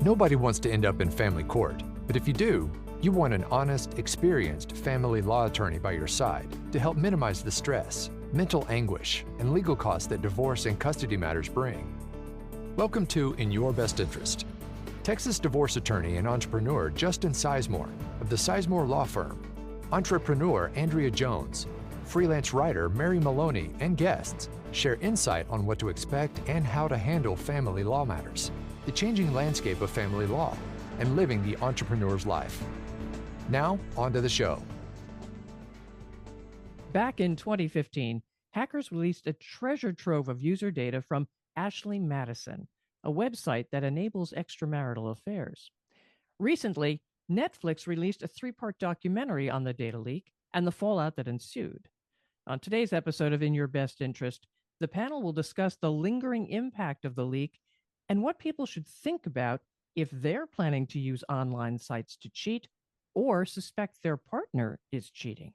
Nobody wants to end up in family court, but if you do, you want an honest, experienced family law attorney by your side to help minimize the stress, mental anguish, and legal costs that divorce and custody matters bring. Welcome to In Your Best Interest. Texas divorce attorney and entrepreneur Justin Sisemore of the Sisemore Law Firm, entrepreneur Andrea Jones, freelance writer Mary Maloney, and guests share insight on what to expect and how to handle family law matters, the changing landscape of family law, and living the entrepreneur's life. Now, on to the show. Back in 2015, hackers released a treasure trove of user data from Ashley Madison, a website that enables extramarital affairs. Recently, Netflix released a 3-part documentary on the data leak and the fallout that ensued. On today's episode of In Your Best Interest, the panel will discuss the lingering impact of the leak and what people should think about if they're planning to use online sites to cheat or suspect their partner is cheating.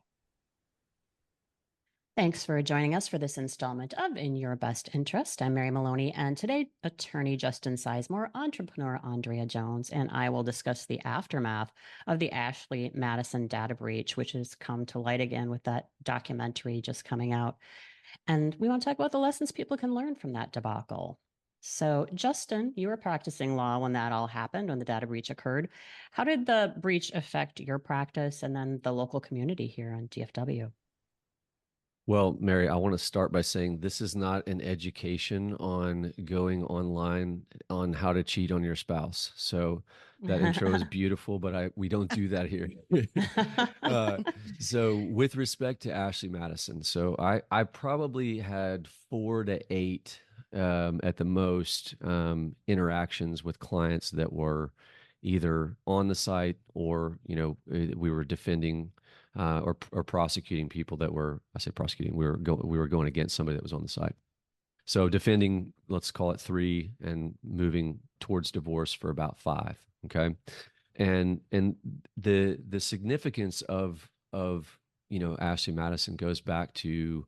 Thanks for joining us for this installment of In Your Best Interest. I'm Mary Maloney, and today, attorney Justin Sisemore, entrepreneur Andrea Jones, and I will discuss the aftermath of the Ashley Madison data breach, which has come to light again with that documentary just coming out. And we want to talk about the lessons people can learn from that debacle. So, Justin, you were practicing law when that all happened, when the data breach occurred. How did the breach affect your practice and then the local community here on DFW? Well, Mary, I want to start by saying this is not an education on going online on how to cheat on your spouse. So that intro is beautiful, but we don't do that here. So with respect to Ashley Madison, so I probably had 4 to 8 at the most interactions with clients that were either on the site or, we were defending or prosecuting people that were, I say prosecuting, we were going against somebody that was on the site. So defending, let's call it 3, and moving towards divorce for about 5. Okay. And the significance of Ashley Madison goes back to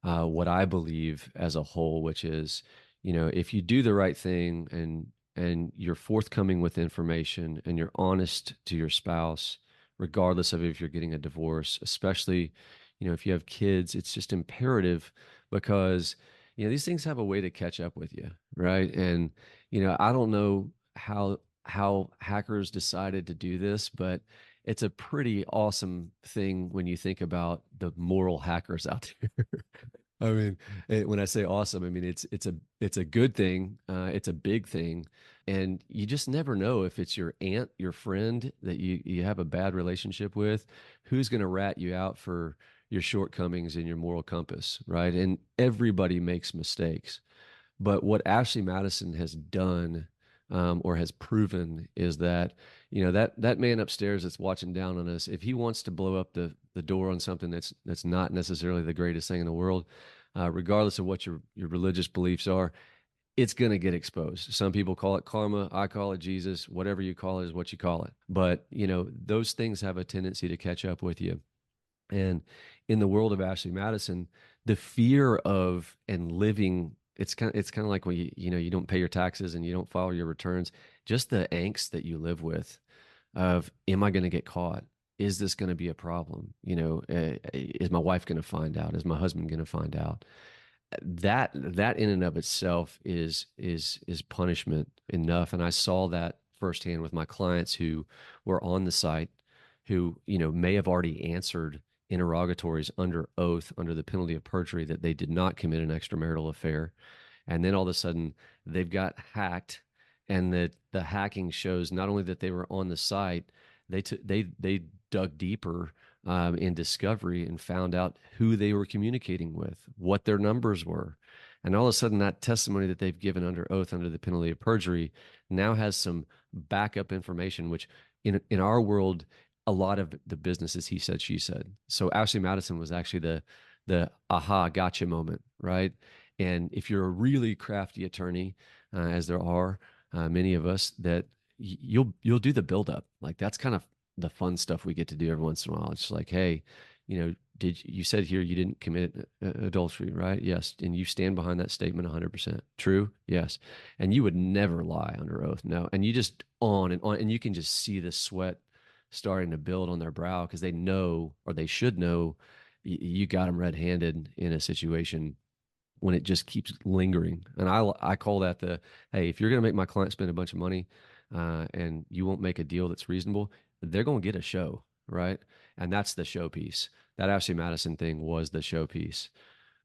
what I believe as a whole, which is, if you do the right thing and you're forthcoming with information and you're honest to your spouse, regardless of if you're getting a divorce, especially, if you have kids, it's just imperative because, these things have a way to catch up with you, right? And, I don't know how hackers decided to do this, but it's a pretty awesome thing when you think about the moral hackers out there. I mean, when I say awesome, I mean it's a good thing. It's a big thing, and you just never know if it's your aunt, your friend that you have a bad relationship with, who's going to rat you out for your shortcomings in your moral compass, right? And everybody makes mistakes, but what Ashley Madison has done or has proven is that that man upstairs that's watching down on us, if he wants to blow up the door on something that's not necessarily the greatest thing in the world, regardless of what your religious beliefs are, it's going to get exposed. Some people call it karma. I call it Jesus. Whatever you call it is what you call it. But those things have a tendency to catch up with you. And in the world of Ashley Madison, the fear of and living, it's kind of like when you don't pay your taxes and you don't file your returns, just the angst that you live with of, am I going to get caught? Is this going to be a problem? Is my wife going to find out? Is my husband going to find out? That in and of itself is punishment enough. And I saw that firsthand with my clients who were on the site, who may have already answered interrogatories under oath, under the penalty of perjury, that they did not commit an extramarital affair, and then all of a sudden they've got hacked, and the hacking shows not only that they were on the site, they dug deeper in discovery and found out who they were communicating with, what their numbers were. And all of a sudden that testimony that they've given under oath under the penalty of perjury now has some backup information, which in our world, a lot of the business is he said, she said. So Ashley Madison was actually the aha gotcha moment, right? And if you're a really crafty attorney, as there are many of us, that you'll do the buildup. Like, that's kind of the fun stuff we get to do every once in a while. It's like, hey, you said here you didn't commit adultery, right? Yes. And you stand behind that statement 100%. True? Yes. And you would never lie under oath. No. And you just on, and you can just see the sweat starting to build on their brow because they know, or they should know, you got them red-handed in a situation when it just keeps lingering. And I call that hey, if you're going to make my client spend a bunch of money and you won't make a deal that's reasonable, they're going to get a show, right? And that's the showpiece. That Ashley Madison thing was the showpiece,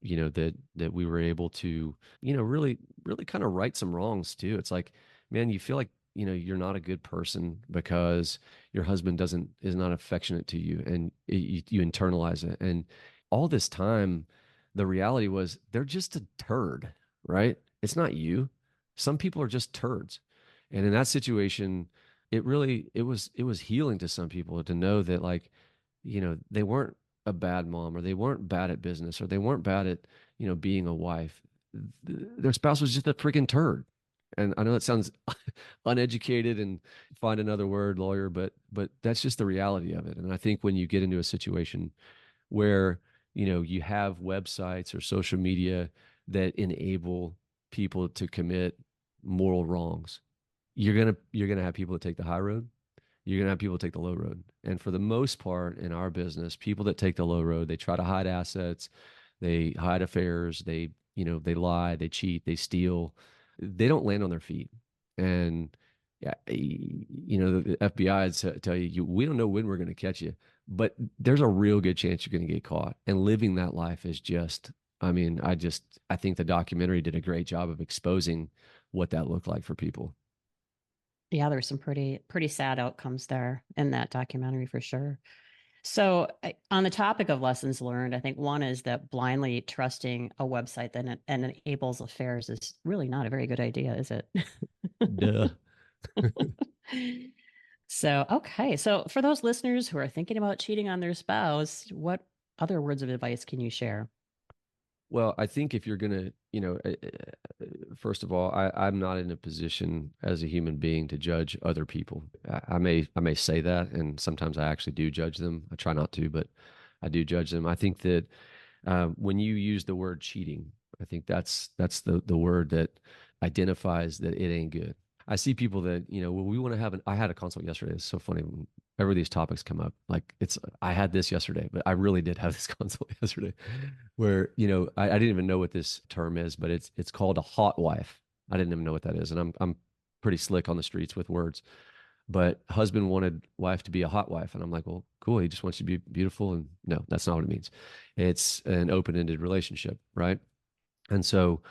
that we were able to, really, really kind of right some wrongs too. It's like, man, you feel like, you're not a good person because your husband is not affectionate to you, and you internalize it. And all this time, the reality was they're just a turd, right? It's not you. Some people are just turds. And in that situation, it was healing to some people to know that, like, they weren't a bad mom, or they weren't bad at business, or they weren't bad at, being a wife. Their spouse was just a freaking turd. And I know that sounds uneducated, and find another word, lawyer, but that's just the reality of it. And I think when you get into a situation where, you have websites or social media that enable people to commit moral wrongs, you're gonna have people that take the high road. You're gonna have people take the low road. And for the most part in our business, people that take the low road, they try to hide assets, they hide affairs, they lie, they cheat, they steal. They don't land on their feet. And yeah, the FBI would tell you, we don't know when we're going to catch you, but there's a real good chance you're going to get caught. And living that life is just, I mean, I think the documentary did a great job of exposing what that looked like for people. Yeah, there's some pretty sad outcomes there in that documentary for sure. So, on the topic of lessons learned, I think one is that blindly trusting a website that enables affairs is really not a very good idea, is it? Duh. So, okay. So, for those listeners who are thinking about cheating on their spouse, what other words of advice can you share? Well, I think if you're gonna, first of all, I'm not in a position as a human being to judge other people. I may say that, and sometimes I actually do judge them. I try not to, but I do judge them. I think that when you use the word cheating, I think that's the word that identifies that it ain't good. I see people that, well, we want to I had a consult yesterday. It's so funny. Whenever these topics come up, like I had this yesterday, but I really did have this consult yesterday where, I didn't even know what this term is, but it's called a hot wife. I didn't even know what that is. And I'm pretty slick on the streets with words, but husband wanted wife to be a hot wife. And I'm like, well, cool. He just wants you to be beautiful. And no, that's not what it means. It's an open-ended relationship. Right. And so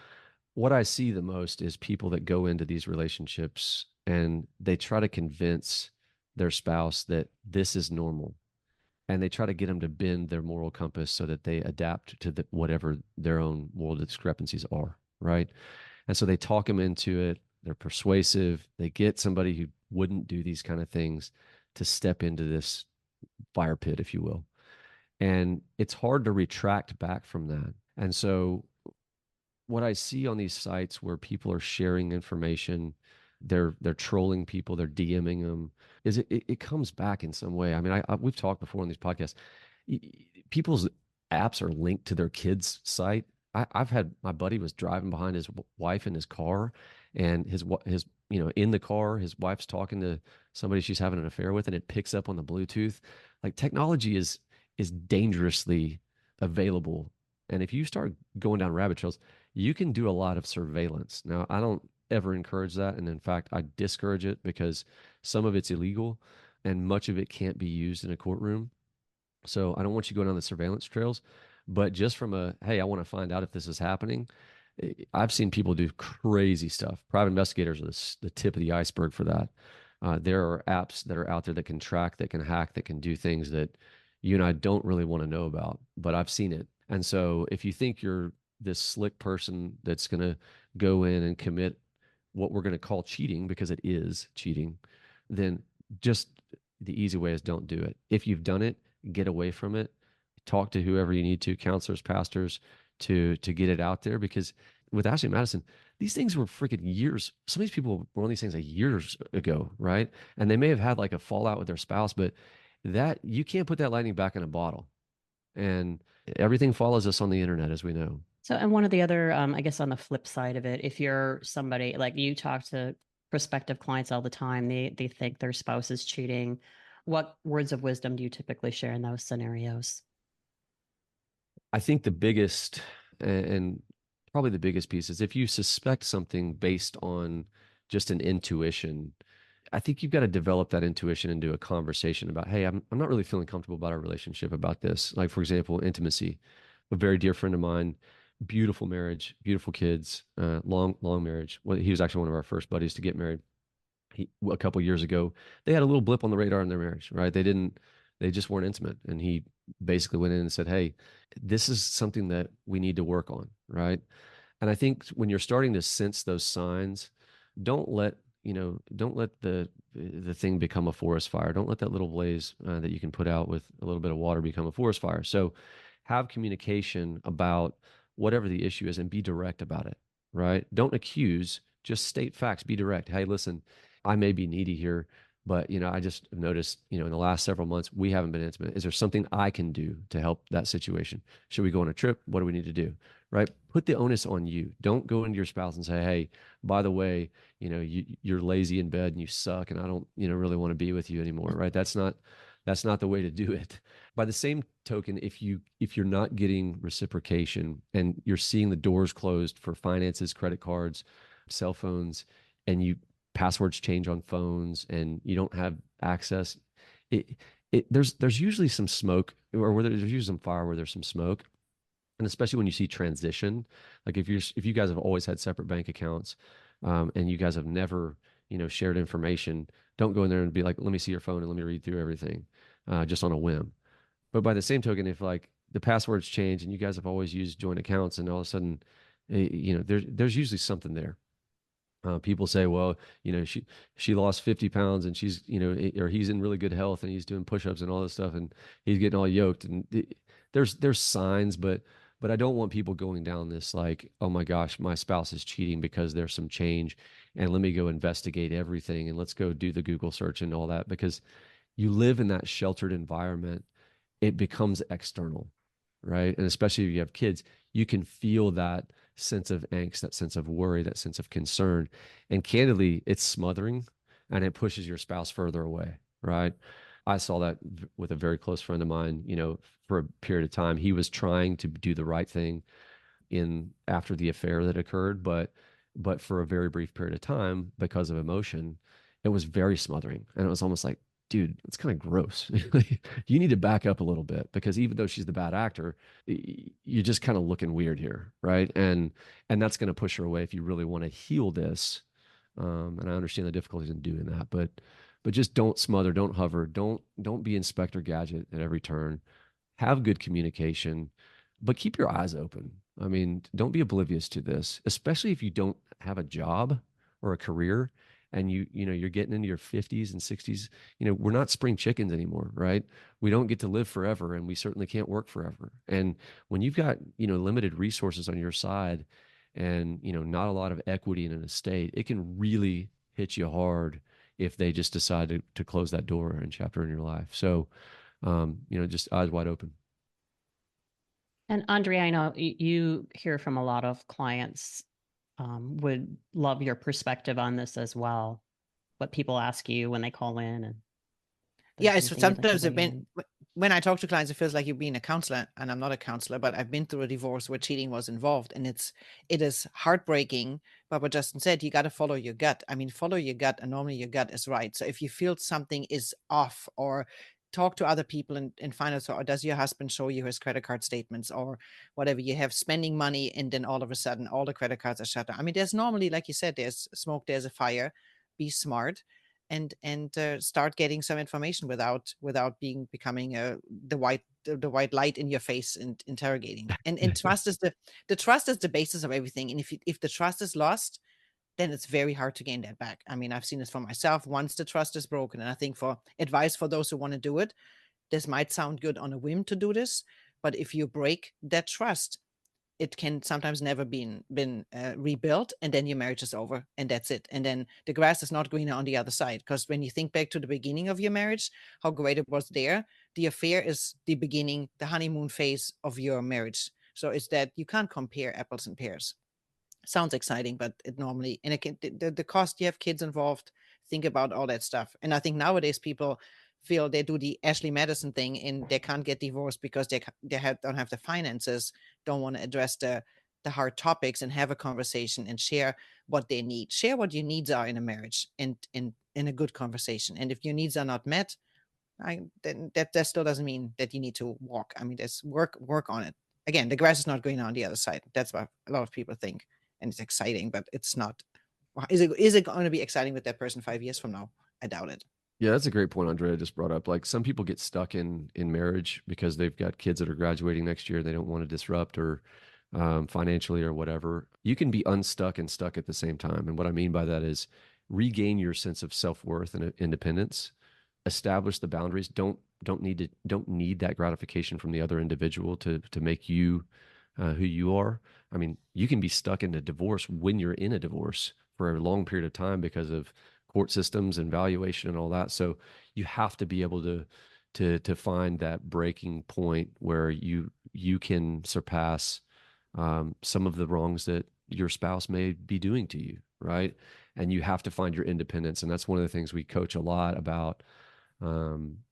what I see the most is people that go into these relationships and they try to convince their spouse that this is normal, and they try to get them to bend their moral compass so that they adapt to whatever their own moral discrepancies are, right? And so they talk them into it. They're persuasive. They get somebody who wouldn't do these kind of things to step into this fire pit, if you will. And it's hard to retract back from that. And so what I see on these sites where people are sharing information, they're trolling people, they're DMing them, is it comes back in some way. I mean, we've talked before on these podcasts. People's apps are linked to their kids' site. I've had my buddy was driving behind his wife in his car, and his in the car, his wife's talking to somebody she's having an affair with, and it picks up on the Bluetooth. Like, technology is dangerously available, and if you start going down rabbit trails, you can do a lot of surveillance. Now, I don't ever encourage that. And in fact, I discourage it because some of it's illegal and much of it can't be used in a courtroom. So I don't want you going down the surveillance trails. But just from hey, I want to find out if this is happening. I've seen people do crazy stuff. Private investigators are the tip of the iceberg for that. There are apps that are out there that can track, that can hack, that can do things that you and I don't really want to know about, but I've seen it. And so if you think you're this slick person that's going to go in and commit what we're going to call cheating, because it is cheating, then just the easy way is don't do it. If you've done it, get away from it. Talk to whoever you need to, counselors, pastors, to get it out there. Because with Ashley Madison, these things were freaking years. Some of these people were on these things years ago, right? And they may have had like a fallout with their spouse, but that you can't put that lightning back in a bottle. And everything follows us on the internet, as we know. So, and one of the other, I guess on the flip side of it, if you're somebody like you talk to prospective clients all the time, they think their spouse is cheating. What words of wisdom do you typically share in those scenarios? I think the biggest and probably the biggest piece is if you suspect something based on just an intuition, I think you've got to develop that intuition into a conversation about, hey, I'm not really feeling comfortable about our relationship about this. Like, for example, intimacy. A very dear friend of mine, beautiful marriage, beautiful kids, long marriage. Well, he was actually one of our first buddies to get married. A couple years ago, they had a little blip on the radar in their marriage, right? They just weren't intimate. And he basically went in and said, hey, this is something that we need to work on, right? And I think when you're starting to sense those signs, don't let don't let the thing become a forest fire. Don't let that little blaze that you can put out with a little bit of water become a forest fire. So have communication about whatever the issue is and be direct about it, right? Don't accuse, just state facts, be direct. Hey, listen, I may be needy here, but I just noticed, in the last several months we haven't been intimate. Is there something I can do to help that situation? Should we go on a trip? What do we need to do? Right? Put the onus on you. Don't go into your spouse and say, hey, by the way, you're lazy in bed and you suck and I don't, really want to be with you anymore, right? That's not the way to do it. By the same token, if you're not getting reciprocation and you're seeing the doors closed for finances, credit cards, cell phones, and you passwords change on phones and you don't have access, there's usually some smoke, or where there's usually some fire where there's some smoke. And especially when you see transition, like if you guys have always had separate bank accounts, and you guys have never shared information, don't go in there and be like, let me see your phone and let me read through everything, just on a whim. But by the same token, if like the passwords change and you guys have always used joint accounts and all of a sudden, there's usually something there. People say, well, she lost 50 pounds and she's, or he's in really good health and he's doing push-ups and all this stuff and he's getting all yoked. And there's signs, but I don't want people going down this like, oh my gosh, my spouse is cheating because there's some change and let me go investigate everything and let's go do the Google search and all that, because you live in that sheltered environment. It becomes external, right? And especially if you have kids, you can feel that sense of angst, that sense of worry, that sense of concern. And candidly, it's smothering and it pushes your spouse further away, right? I saw that with a very close friend of mine, for a period of time. He was trying to do the right thing in after the affair that occurred, but for a very brief period of time, because of emotion, it was very smothering. And it was almost like, dude, it's kind of gross. You need to back up a little bit, because even though she's the bad actor, you're just kind of looking weird here, right? And that's going to push her away if you really want to heal this. And I understand the difficulties in doing that, but just don't smother, don't hover, don't be Inspector Gadget at every turn. Have good communication, but keep your eyes open. I mean, don't be oblivious to this, especially if you don't have a job or a career and you're getting into your 50s and 60s. We're not spring chickens anymore, right? We don't get to live forever, and we certainly can't work forever. And when you've got limited resources on your side and not a lot of equity in an estate, it can really hit you hard if they just decide to close that door and chapter in your life. So just eyes wide open. And Andrea, I know you hear from a lot of clients, would love your perspective on this as well. What people ask you when they call in, and yeah, it's sometimes when I talk to clients, it feels like you're being a counselor, and I'm not a counselor, but I've been through a divorce where cheating was involved, and it is heartbreaking. But what Justin said, you got to follow your gut. I mean, follow your gut, and normally your gut is right. So if you feel something is off, or talk to other people and find out, or does your husband show you his credit card statements or whatever, you have spending money and then all of a sudden all the credit cards are shut down. I mean, there's normally, like you said, there's smoke, there's a fire. Be smart and start getting some information without becoming the white light in your face and interrogating. And trust is the trust is the basis of everything. And if the trust is lost, then it's very hard to gain that back. I mean, I've seen this for myself. Once the trust is broken, and I think for advice for those who want to do it, this might sound good on a whim to do this, but if you break that trust, it can sometimes never been rebuilt, and then your marriage is over, and that's it. And then the grass is not greener on the other side, because when you think back to the beginning of your marriage, how great it was there, the affair is the beginning, the honeymoon phase of your marriage. So it's that you can't compare apples and pears. Sounds exciting, but it normally, and it can, the cost, you have kids involved, think about all that stuff. And I think nowadays people feel they do the Ashley Madison thing and they can't get divorced because don't have the finances, don't want to address the hard topics and have a conversation and share what they need, share what your needs are in a marriage, and in a good conversation. And if your needs are not met, then that still doesn't mean that you need to walk. I mean, there's work on it. Again, the grass is not green on the other side. That's what a lot of people think, and it's exciting, but it's not. Is it going to be exciting with that person 5 years from now? I doubt it. Yeah, that's a great point Andrea just brought up. Like, some people get stuck in marriage because they've got kids that are graduating next year. They don't want to disrupt, or financially or whatever. You can be unstuck and stuck at the same time. And what I mean by that is regain your sense of self-worth and independence. Establish the boundaries. Don't need that gratification from the other individual to make you who you are. I mean, you can be stuck in a divorce when you're in a divorce for a long period of time because of court systems and valuation and all that. So you have to be able to find that breaking point where you can surpass some of the wrongs that your spouse may be doing to you, right? And you have to find your independence. And that's one of the things we coach a lot about,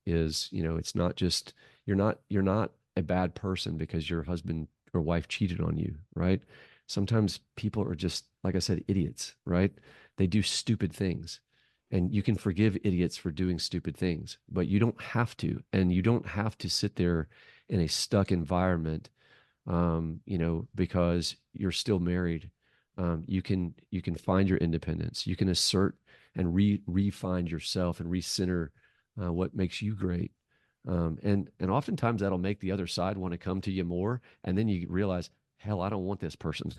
is, it's not just, you're not a bad person because your husband or wife cheated on you, right? Sometimes people are just, like I said, idiots, right? They do stupid things. And you can forgive idiots for doing stupid things, but you don't have to. And you don't have to sit there in a stuck environment, because you're still married. You can find your independence. You can assert and re-find yourself and recenter what makes you great. And oftentimes that'll make the other side want to come to you more. And then you realize, hell, I don't want this person.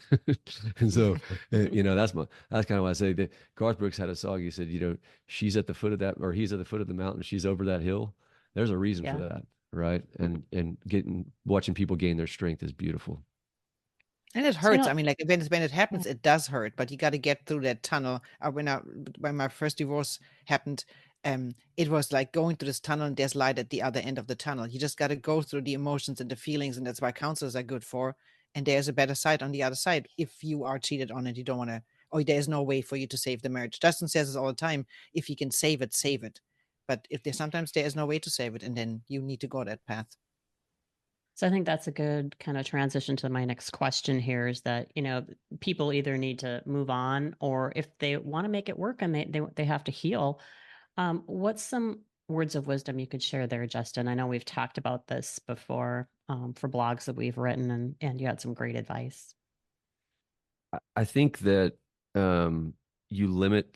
And so, that's kind of why I say that Garth Brooks had a song. He said, she's at the foot of that, or he's at the foot of the mountain, she's over that hill. There's a reason for that. Right. And watching people gain their strength is beautiful. And it hurts. I mean, like when it happens, it does hurt, but you got to get through that tunnel. When my first divorce happened, it was like going through this tunnel, and there's light at the other end of the tunnel. You just got to go through the emotions and the feelings, and that's why counselors are good for. And there's a better side on the other side. If you are cheated on and you don't want to, or there's no way for you to save the marriage. Justin says this all the time: if you can save it, save it. But if sometimes there is no way to save it, and then you need to go that path. So I think that's a good kind of transition to my next question here, is that, people either need to move on, or if they want to make it work and they have to heal. What's some words of wisdom you could share there, Justin? I know we've talked about this before, for blogs that we've written, and you had some great advice. I think that you limit.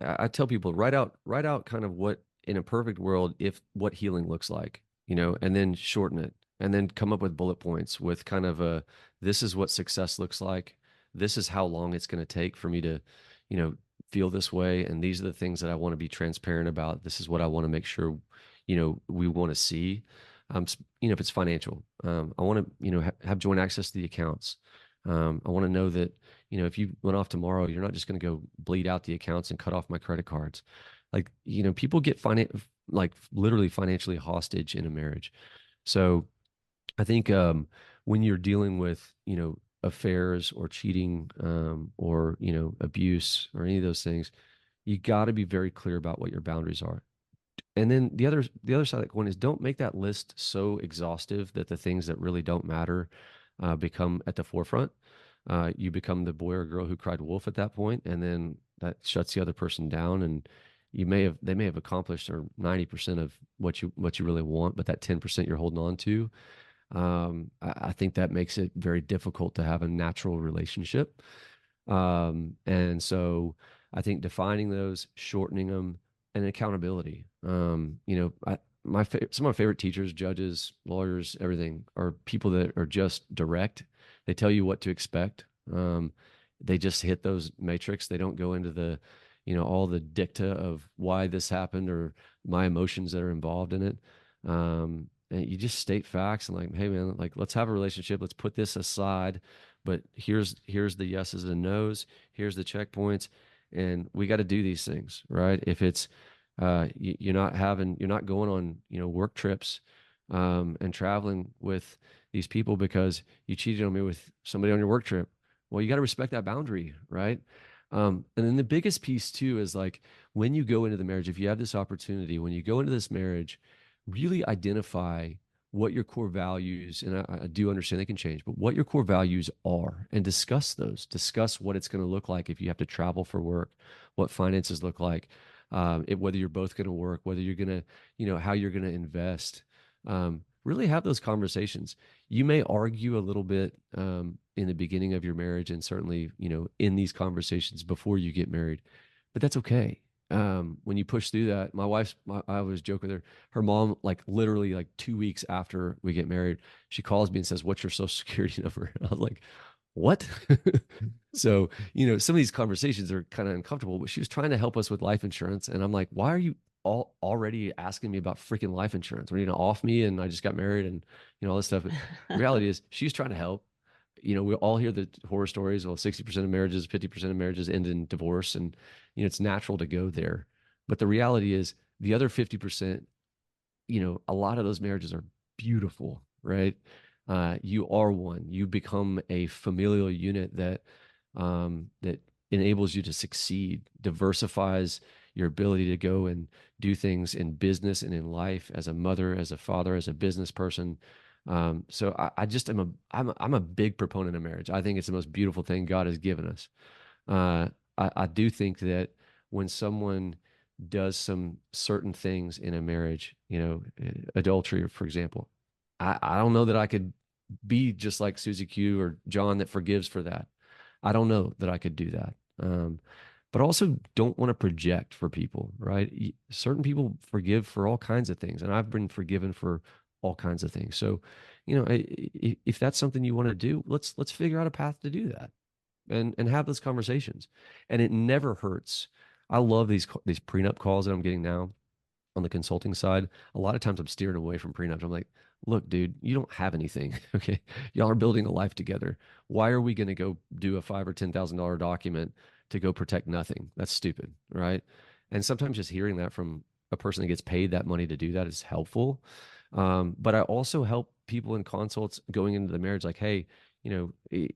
I tell people, write out kind of what, in a perfect world, what healing looks like, and then shorten it, and then come up with bullet points with kind of this is what success looks like. This is how long it's going to take for me to, feel this way. And these are the things that I want to be transparent about. This is what I want to make sure, we want to see. If it's financial, I want to, have joint access to the accounts. I want to know that, if you went off tomorrow, you're not just going to go bleed out the accounts and cut off my credit cards. Like, people get literally financially hostage in a marriage. So I think, when you're dealing with, affairs or cheating, or, abuse or any of those things, you got to be very clear about what your boundaries are. And then the other side of the coin is, don't make that list so exhaustive that the things that really don't matter become at the forefront. You become the boy or girl who cried wolf at that point, and then that shuts the other person down, and they may have accomplished, or 90% of what you really want, but that 10% you're holding on to, I think that makes it very difficult to have a natural relationship. And so I think defining those, shortening them, and accountability. Some of my favorite teachers, judges, lawyers, everything, are people that are just direct. They tell you what to expect. They just hit those matrix. They don't go into the, all the dicta of why this happened or my emotions that are involved in it. And you just state facts and, like, hey man, like, let's have a relationship. Let's put this aside. But here's the yeses and nos. Here's the checkpoints, and we got to do these things, right? If it's you're not going on, work trips, and traveling with these people because you cheated on me with somebody on your work trip. Well, you got to respect that boundary, right? And then the biggest piece too is like when you go into the marriage, if you have this opportunity, when you go into this marriage, really identify what your core values, and I do understand they can change, but what your core values are, and discuss those. Discuss what it's going to look like if you have to travel for work, what finances look like, whether you're both going to work, whether you're going to, how you're going to invest. Really have those conversations. You may argue a little bit in the beginning of your marriage, and certainly, in these conversations before you get married, but that's okay. When you push through that, I always joke with her mom, like literally like 2 weeks after we get married, she calls me and says, "What's your social security number?" And I was like, "What?" So, some of these conversations are kind of uncomfortable, but she was trying to help us with life insurance. And I'm like, "Why are you already asking me about freaking life insurance? What are you gonna off me? And I just got married and, all this stuff." But the reality is she's trying to help. We all hear the horror stories. Well, 60% of marriages, 50% of marriages end in divorce. And, it's natural to go there. But the reality is the other 50%, a lot of those marriages are beautiful, right? You are one. You become a familial unit that enables you to succeed, diversifies your ability to go and do things in business and in life as a mother, as a father, as a business person. So I just I'm a big proponent of marriage. I think it's the most beautiful thing God has given us. I do think that when someone does some certain things in a marriage, adultery, for example, I don't know that I could be just like Susie Q or John that forgives for that. I don't know that I could do that. But also don't want to project for people, right? Certain people forgive for all kinds of things, and I've been forgiven for all kinds of things. So, if that's something you want to do, let's figure out a path to do that, and have those conversations. And it never hurts. I love these prenup calls that I'm getting now on the consulting side. A lot of times I'm steering away from prenups. I'm like, look, dude, you don't have anything. Okay, y'all are building a life together. Why are we going to go do a $5,000 or $10,000 document to go protect nothing? That's stupid, right? And sometimes just hearing that from a person that gets paid that money to do that is helpful. But I also help people in consults going into the marriage, like, hey,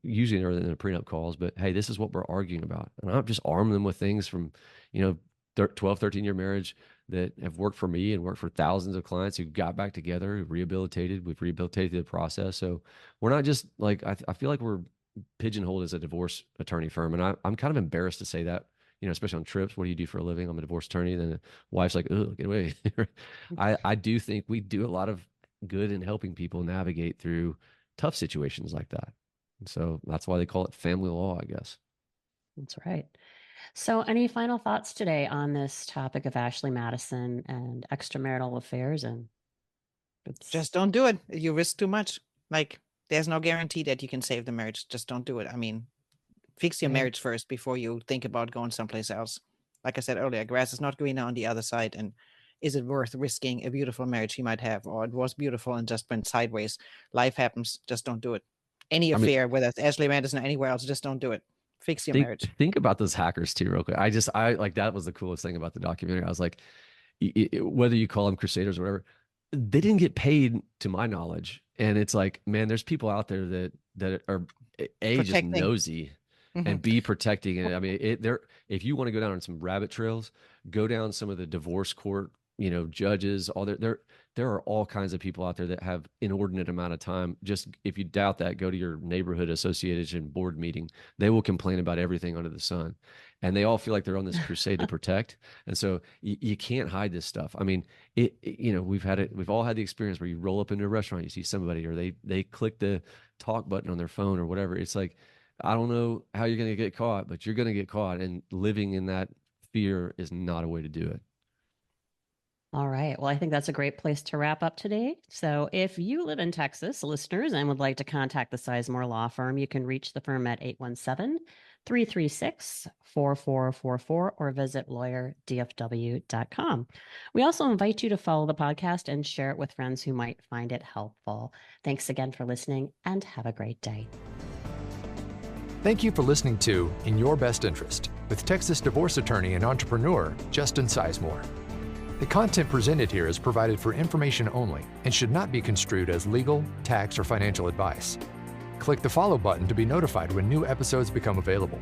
usually they're in the prenup calls, but hey, this is what we're arguing about. And I'll just arm them with things from, 12, 13-year marriage that have worked for me and worked for thousands of clients who got back together, who rehabilitated. We've rehabilitated the process. So we're not just like, I feel like we're pigeonholed as a divorce attorney firm. And I'm kind of embarrassed to say that, especially on trips. What do you do for a living? I'm a divorce attorney. And then the wife's like, oh, get away. I do think we do a lot of good in helping people navigate through tough situations like that. And so that's why they call it family law, I guess. That's right. So any final thoughts today on this topic of Ashley Madison and extramarital affairs? And just don't do it. You risk too much. Like, there's no guarantee that you can save the marriage. Just don't do it. I mean, fix your marriage first before you think about going someplace else. Like I said earlier, grass is not greener on the other side. And is it worth risking a beautiful marriage you might have? Or it was beautiful and just went sideways. Life happens. Just don't do it. Any affair, whether it's Ashley Madison or anywhere else, just don't do it. Fix your marriage. Think about those hackers too, real quick. I like, that was the coolest thing about the documentary. I was like, whether you call them crusaders or whatever, they didn't get paid to my knowledge. And it's like, man, there's people out there that are just nosy and B, protecting it. I mean, if you want to go down on some rabbit trails, go down some of the divorce court, judges, all there are all kinds of people out there that have inordinate amount of time. Just, if you doubt that, go to your neighborhood association board meeting. They will complain about everything under the sun, and they all feel like they're on this crusade to protect. And so you can't hide this stuff. I mean, we've all had the experience where you roll up into a restaurant, you see somebody, or they click the talk button on their phone or whatever. It's like, I don't know how you're going to get caught, but you're going to get caught, and living in that fear is not a way to do it. All right. Well, I think that's a great place to wrap up today. So if you live in Texas, listeners, and would like to contact the Sisemore Law Firm, you can reach the firm at 817-336-4444 or visit lawyerdfw.com. We also invite you to follow the podcast and share it with friends who might find it helpful. Thanks again for listening, and have a great day. Thank you for listening to In Your Best Interest with Texas divorce attorney and entrepreneur Justin Sisemore. The content presented here is provided for information only and should not be construed as legal, tax, or financial advice. Click the follow button to be notified when new episodes become available.